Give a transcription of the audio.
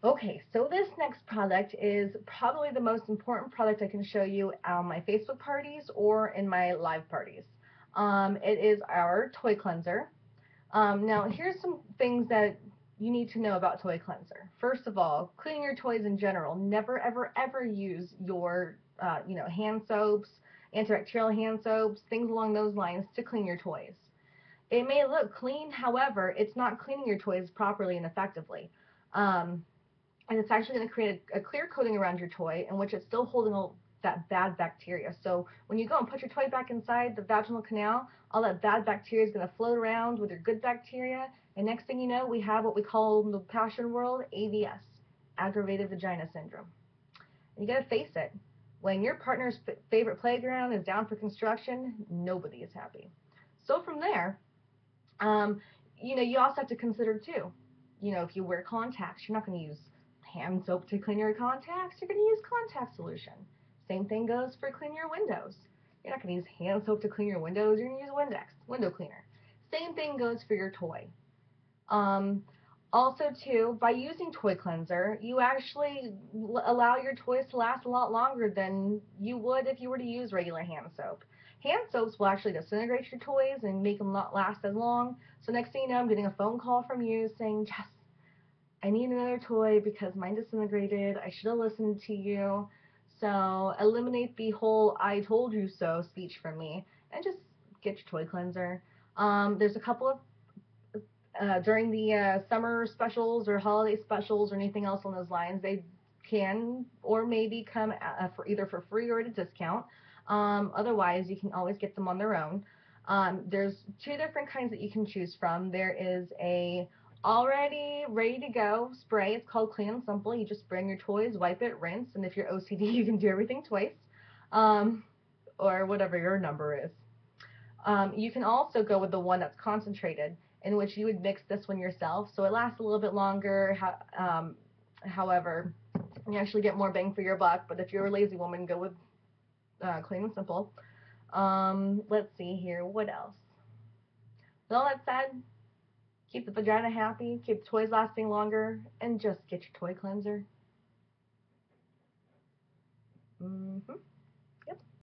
Okay, so this next product is probably the most important product I can show you on my Facebook parties or in my live parties. It is our toy cleanser. Now, here's some things that you need to know about toy cleanser. First of all, cleaning your toys in general. Never, ever, ever use your, hand soaps, antibacterial hand soaps, things along those lines to clean your toys. It may look clean, however, it's not cleaning your toys properly and effectively. Um, and it's actually going to create a clear coating around your toy in which it's still holding all that bad bacteria. So when you go and put your toy back inside the vaginal canal, all that bad bacteria is going to float around with your good bacteria, and next thing you know, we have what we call in the passion world AVS, aggravated vagina syndrome. And you got to face it. When your partner's favorite playground is down for construction, nobody is happy. So from there, um, you also have to consider too, if you wear contacts, you're not going to use hand soap to clean your contacts. You're going to use contact solution. Same thing goes for cleaning your windows. You're not going to use hand soap to clean your windows. You're going to use Windex, window cleaner. Same thing goes for your toy. Um, Also, too, by using toy cleanser, you actually allow your toys to last a lot longer than you would if you were to use regular hand soap. Hand soaps will actually disintegrate your toys and make them not last as long. So next thing you know, I'm getting a phone call from you saying, Jess, I need another toy because mine disintegrated. I should have listened to you. So eliminate the whole "I told you so" speech from me and just get your toy cleanser. There's a couple of during the summer specials or holiday specials or anything else on those lines, they can or maybe come for either for free or at a discount. Otherwise, you can always get them on their own. There's two different kinds that you can choose from. There is a already ready to go spray. It's called Clean and Simple. You just bring your toys, wipe it, rinse, and if you're OCD, you can do everything twice, um, or whatever your number is. You can also go with the one that's concentrated, in which you would mix this one yourself, so it lasts a little bit longer. However, you actually get more bang for your buck. But if you're a lazy woman, go with Clean and Simple. Let's see here. What else? With all that said, keep the vagina happy, keep the toys lasting longer, and just get your toy cleanser. Mm-hmm.